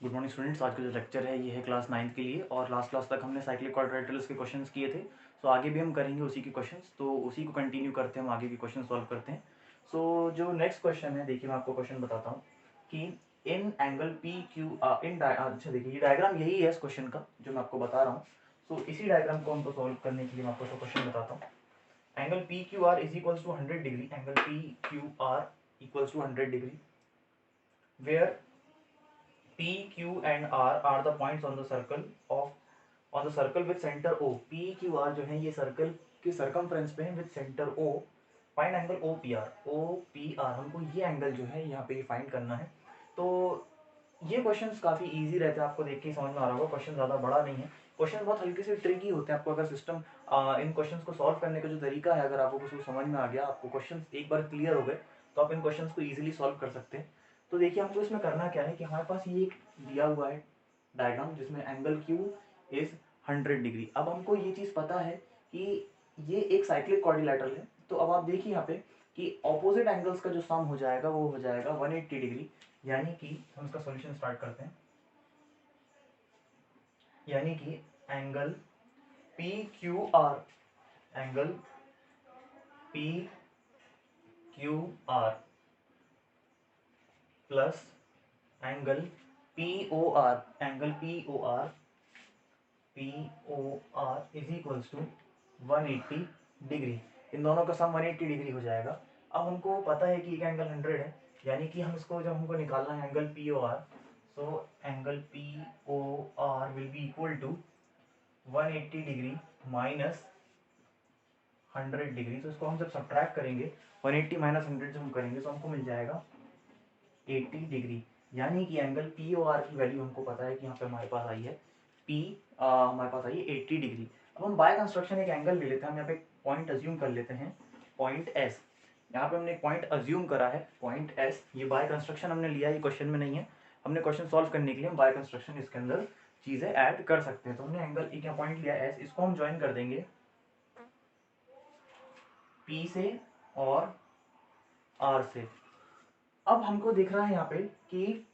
Good morning students. आज का जो लेक्चर है ये है क्लास 9th के लिए और लास्ट क्लास तक हमने साइक्लिक क्वाड्रेटर्स के क्वेश्चंस किए थे। सो आगे भी हम करेंगे उसी के क्वेश्चंस, तो उसी को कंटिन्यू करते हैं, हम आगे के क्वेश्चन सॉल्व करते हैं। सो जो नेक्स्ट क्वेश्चन है, देखिए मैं आपको क्वेश्चन बताता हूँ कि इन एंगल पी क्यू अच्छा देखिए ये डायग्राम यही है इस क्वेश्चन का जो मैं आपको बता रहा हूँ। सो इसी डायग्राम को हमको सॉल्व करने के लिए मैं आपको क्वेश्चन बताता हूँ। Angle P Q R is equals to 100 degree, angle P Q R equals to 100 degree where P, Q and R are the points on the circle with center O. P, Q, R जो है ये circle के circumference पे है with centre O. Find angle OPR. OPR हमको ये angle जो है यहाँ पे फाइंड करना है। तो ये क्वेश्चंस काफ़ी इजी रहते हैं, आपको देख के समझ में आ रहा होगा। क्वेश्चन ज़्यादा बड़ा नहीं है, क्वेश्चन बहुत हल्के से ट्रिकी होते हैं। आपको अगर सिस्टम इन क्वेश्चंस को सॉल्व करने का जो तरीका है, अगर आपको कुछ समझ में आ गया, आपको क्वेश्चन एक बार क्लियर हो गए, तो आप इन क्वेश्चन को ईजिली सॉल्व कर सकते हैं। तो देखिए हमको इसमें करना क्या है कि हमारे पास ये एक दिया हुआ है डायग्राम जिसमें एंगल Q इज 100 डिग्री। अब हमको ये चीज़ पता है कि ये एक साइक्लिक क्वाड्रिलेटरल है। तो अब आप देखिए यहाँ पे कि ऑपोजिट एंगल्स का जो सम हो जाएगा वो हो जाएगा 180 डिग्री। यानी कि हम इसका सॉल्यूशन स्टार्ट करते हैं। यानी कि angle P Q R, angle P Q R plus angle P O R, angle P O R is equals to 180 degree. इन दोनों का सम 180 डिग्री हो जाएगा। अब हमको पता है कि एक एंगल 100 है, यानी कि हम इसको जब हमको निकालना है angle P O R, so angle P O R will be equal to 180 degree minus 100 degree. तो इसको हम जब सब्ट्रैक्ट करेंगे 180 माइनस 100 जब हम करेंगे तो हमको मिल जाएगा 80 डिग्री। यानी कि एंगल पी ओ आर की वैल्यू हमको पता है कि यहाँ पे हमारे पास आई है हमारे पास आई है 80 डिग्री। अब हम बाय कंस्ट्रक्शन एक एंगल ले लेते हैं। हम यहाँ पे पॉइंट अज्यूम कर लेते हैं, पॉइंट एस। यहाँ पे हमने एक पॉइंट अज्यूम करा है, पॉइंट एस। ये बाय कंस्ट्रक्शन हमने लिया, ये क्वेश्चन में नहीं है। हमने क्वेश्चन सॉल्व करने के लिए हम बाय कंस्ट्रक्शन इसके अंदर चीज़ें ऐड कर सकते हैं। तो हमने एंगल एक पॉइंट लिया एस, इसको हम ज्वाइन कर देंगे पी से और आर से। अब हमको दिख रहा है यहाँ पे कि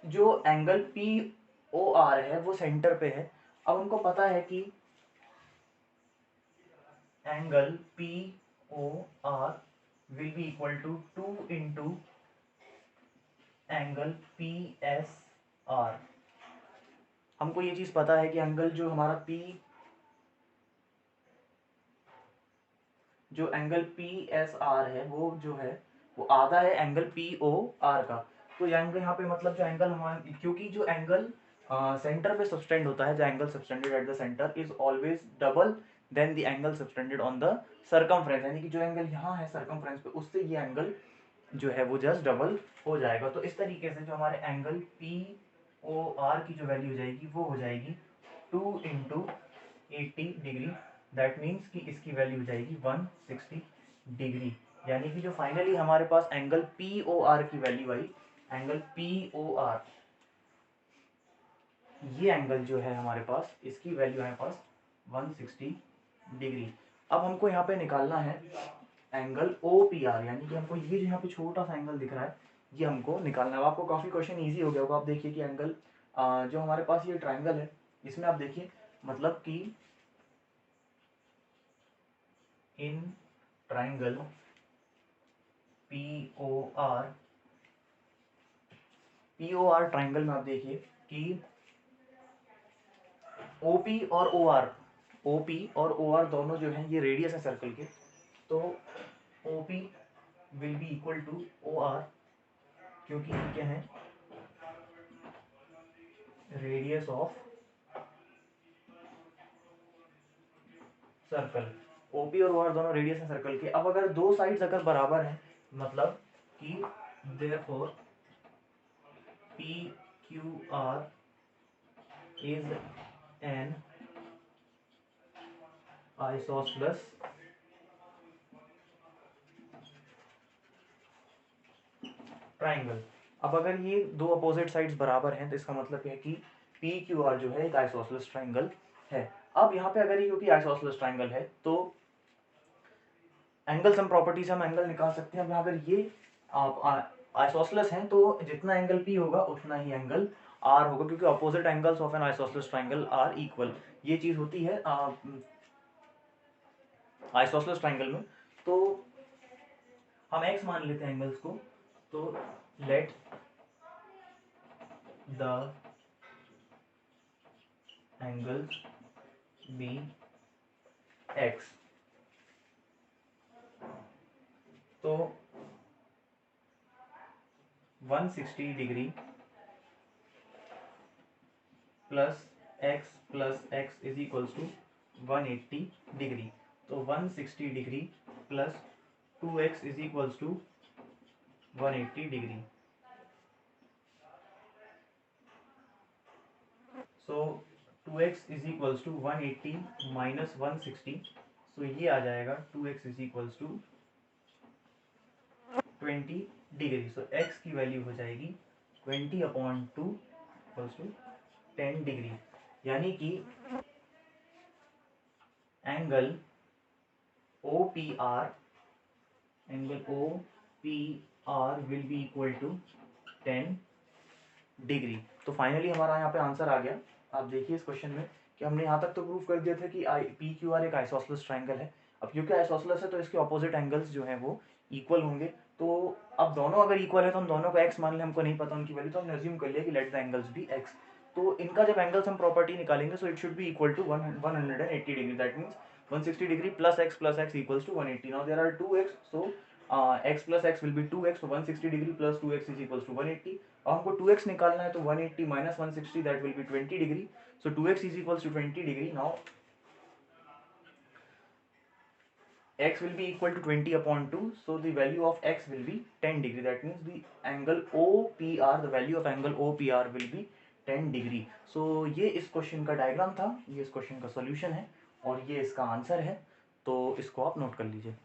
जो एंगल पी ओ आर है वो सेंटर पे है। अब हमको पता है कि angle P O R will be equal to 2 into angle P S R. हमको ये चीज पता है कि एंगल जो हमारा जो एंगल पी एस आर है वो जो है वो आधा है एंगल पी ओ आर का। तो एंगल यहाँ पे मतलब जो एंगल हमारे, क्योंकि जो एंगल सेंटर पे सबटेंड होता है, जो angle subtended at the centre is always double than the angle subtended on the circumference. यानी कि जो एंगल यहाँ है सर्कमफ्रेंस पे, उससे ये एंगल जो है वो जस्ट डबल हो जाएगा। तो इस तरीके से जो हमारे एंगल पी ओ आर की जो वैल्यू हो जाएगी वो हो जाएगी 2 इंटू 80 डिग्री। दैट मीन्स कि इसकी वैल्यू हो जाएगी 160 डिग्री। यानी कि जो फाइनली हमारे पास एंगल पी ओ आर की value I, angle P O are, ये एंगल जो है हमारे पास, इसकी वैल्यू हमारे पास 160 डिग्री। अब हमको यहाँ पे निकालना है एंगल ओ पी आर, यानी कि हमको ये जो यहाँ पे छोटा सा एंगल दिख रहा है ये हमको निकालना है। आपको काफ़ी क्वेश्चन ईजी हो गया होगा। आप देखिए कि एंगल जो हमारे पास ये ट्राइंगल है, इसमें आप देखिए मतलब कि in triangle P O R triangle में आप देखिए कि ओपी और ओ आर दोनों जो हैं ये रेडियस है सर्कल के। तो OP will be equal to O R, क्योंकि ये क्या है, रेडियस ऑफ सर्कल। ओपी और ओ आर दोनों रेडियस है सर्कल के। अब अगर दो साइड्स अगर बराबर हैं, मतलब कि therefore P Q R is an isosceles triangle. अब अगर ये दो अपोजिट साइड्स बराबर हैं तो इसका मतलब है कि पी क्यू आर जो है एक आइसोसेलेस ट्राइंगल है। अब यहाँ पे अगर ये क्योंकि आइसोसेलेस ट्राइंगल है तो एंगल सम प्रॉपर्टी से हम एंगल निकाल सकते हैं। अब अगर ये आप आइसोसेलेस हैं तो जितना एंगल P होगा उतना ही एंगल R होगा, क्योंकि opposite angles of an isosceles triangle are equal. ये चीज होती है आइसोसेलेस ट्रायंगल में। तो हम x मान लेते हैं एंगल्स को, तो let the angles be x। तो 160 degree plus x is equals to 180 degree. तो 160 degree plus 2x is equals to 180 degree. So 2x is equals to 180 minus 160। So ये आ जाएगा 2x is equals to 20 degree. So x की value हो जाएगी 20/2 equals to 10 degree. यानी कि angle OPR will be equal to 10 degree. तो finally हमारा यहाँ पे आंसर आ गया। आप देखिए इस क्वेश्चन में कि हमने यहाँ तक तो प्रूव कर दिया था कि PQR एक आइसोसेलेस ट्रायंगल है। अब क्योंकि आइसोसेलेस है तो इसके ऑपोजिट एंगल्स जो हैं वो इक्वल होंगे। तो अब दोनों अगर इक्वल है तो हम दोनों को x मान लें, हमको नहीं पता उनकी वैल्यू, तो हमने अज्यूम कर लिया कि let the angles be x। तो इनका जब एंगल्स हम प्रॉपर्टी निकालेंगे so it should be equal to 180 degree. That means 160 degree plus x equals to 180। Now there are 2x, so x plus x will be 2x, so 160 degree plus 2x is equals to 180। और हमको 2x निकालना है तो 180 minus 160 that will be 20 degree. so 2x is equals to 20 degree. now x will be equal to 20/2, so the value of x will be 10 degree। that means the angle OPR, the value of angle OPR will be 10 degree. so ये इस question का diagram था, ये इस question का solution है और ये इसका आंसर है। तो इसको आप नोट कर लीजिए।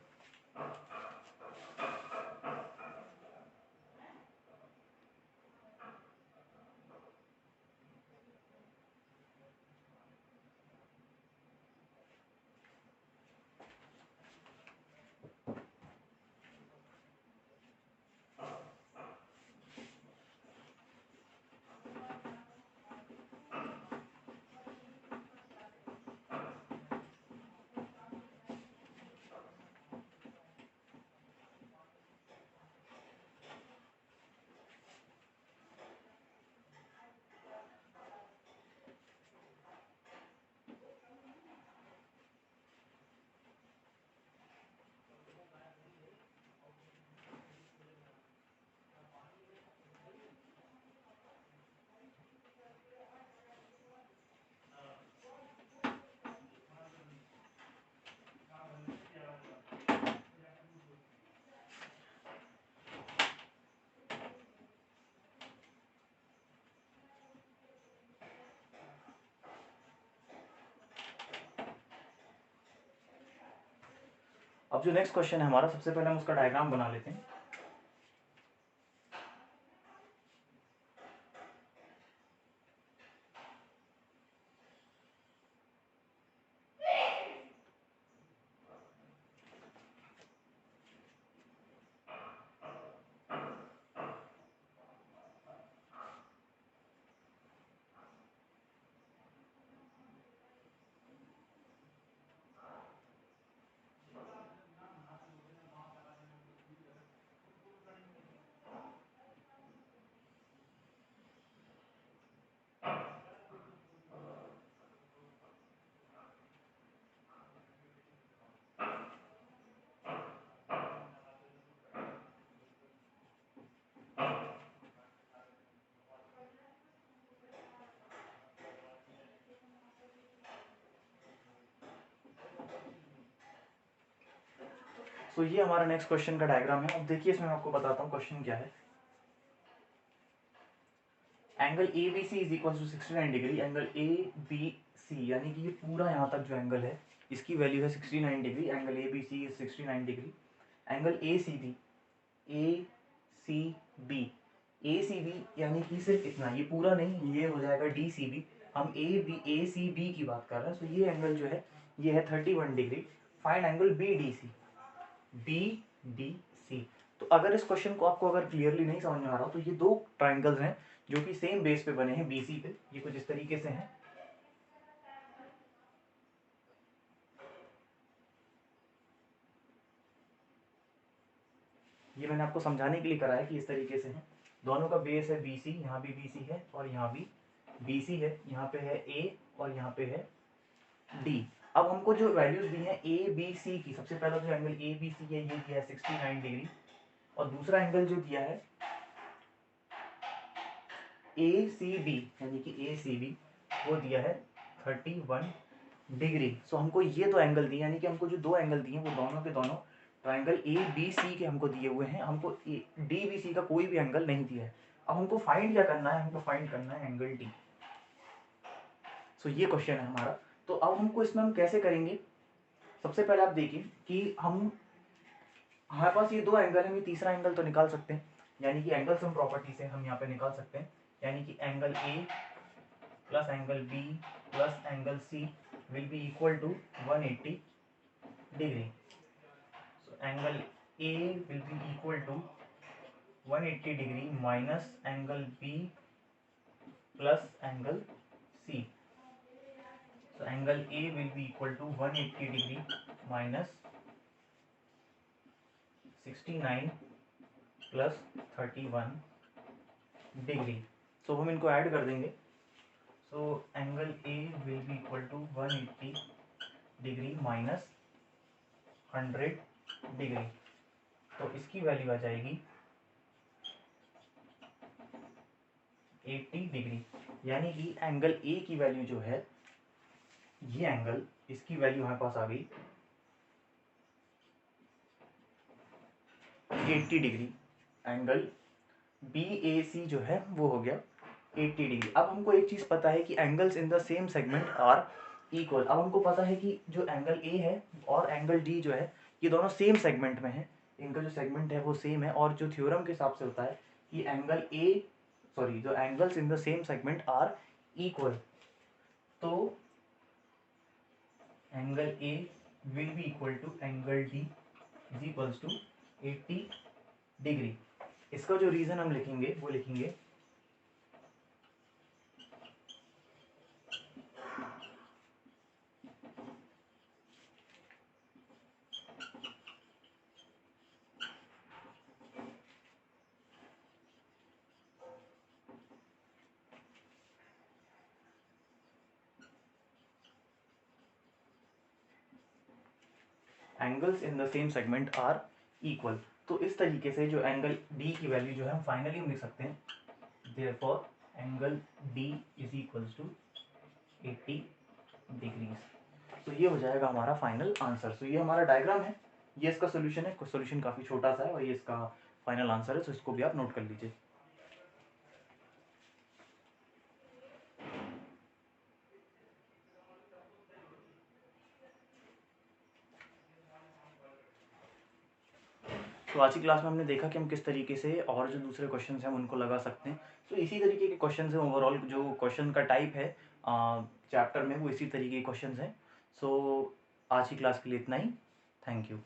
अब जो नेक्स्ट क्वेश्चन है हमारा, सबसे पहले हम उसका डायग्राम बना लेते हैं। तो ये हमारा नेक्स्ट क्वेश्चन का डायग्राम है। अब देखिए इसमें मैं आपको बताता हूँ क्वेश्चन क्या है। Angle ABC is equal to 69 degree. Angle ABC यानी कि ये पूरा यहाँ तक जो एंगल है इसकी वैल्यू है 69 degree. Angle ABC is 69 degree. Angle ACB यानी कि सिर्फ इतना, ये पूरा नहीं, ये हो जाएगा DCB। हम ACB की बात कर रहे हैं। सो ये एंगल जो है ये है 31 डिग्री। Find angle BDC। तो अगर इस क्वेश्चन को आपको अगर क्लियरली नहीं समझ में आ रहा तो ये दो ट्राइंगल्स हैं जो कि सेम बेस पे बने हैं, BC पे, ये कुछ इस तरीके से हैं। ये मैंने आपको समझाने के लिए करा है कि इस तरीके से है, दोनों का बेस है BC, यहाँ भी BC है और यहाँ भी BC है, यहाँ पे है A और यहाँ पे है D। अब हमको जो वैल्यूज दी हैं ABC की, सबसे पहला जो एंगल ABC है ये दिया है 69 डिग्री, और दूसरा एंगल जो दिया है ACB यानी कि ACB वो दिया है 31 डिग्री। सो हमको ये दो एंगल दिए, यानी कि हमको जो दो एंगल दिए वो दोनों के दोनों ट्राइंगल ABC के हमको दिए हुए हैं, हमको DBC का कोई भी एंगल नहीं दिया है। अब हमको फाइंड क्या करना है, हमको फाइंड करना है एंगल D। सो ये क्वेश्चन है हमारा। तो अब हमको इसमें हम कैसे करेंगे, सबसे पहले आप देखिए कि हमारे पास ये दो एंगल है, हम ये तीसरा एंगल तो निकाल सकते हैं, यानी कि एंगल सम प्रॉपर्टी से हम यहाँ पे निकाल सकते हैं, यानी कि angle A plus angle B plus angle C will be equal to 180 degree. So angle A will be equal to 180 degree minus angle B plus angle C. So angle A will be equal to 180 degree minus 69 plus 31 degree. So हम इनको add कर देंगे। So angle A will be equal to 180 degree minus 100 degree, तो इसकी value आ जाएगी 80 degree, यानी कि angle A की वैल्यू जो है, ये एंगल, इसकी वैल्यू हमारे पास आ गई 80 डिग्री। एंगल BAC जो है वो हो गया 80 डिग्री। अब हमको एक चीज़ पता है कि angles in the same segment are equal. अब हमको पता है कि जो एंगल A है और एंगल D जो है ये दोनों सेम सेगमेंट में है, इनका जो सेगमेंट है वो सेम है, और जो थ्योरम के हिसाब से होता है कि जो angles in the same segment are equal, तो angle A will be equal to angle D is equals to 80 degree. इसका जो रीजन हम लिखेंगे वो लिखेंगे angles in the same segment are equal. तो इस तरीके से जो एंगल D की वैल्यू जो है हम फाइनली हम लिख सकते हैं, therefore angle D is equals to 80 degrees. तो ये हो जाएगा हमारा फाइनल आंसर। तो ये हमारा डायग्राम है, ये इसका सोल्यूशन है, सोल्यूशन काफ़ी छोटा सा है और ये इसका फाइनल आंसर है, तो इसको भी आप नोट कर लीजिए। तो आज की क्लास में हमने देखा कि हम किस तरीके से और जो दूसरे क्वेश्चन हैं उनको लगा सकते हैं। तो इसी तरीके के क्वेश्चन हैं, ओवरऑल जो क्वेश्चन का टाइप है चैप्टर में वो इसी तरीके के क्वेश्चन हैं। सो आज की क्लास के लिए इतना ही। Thank you.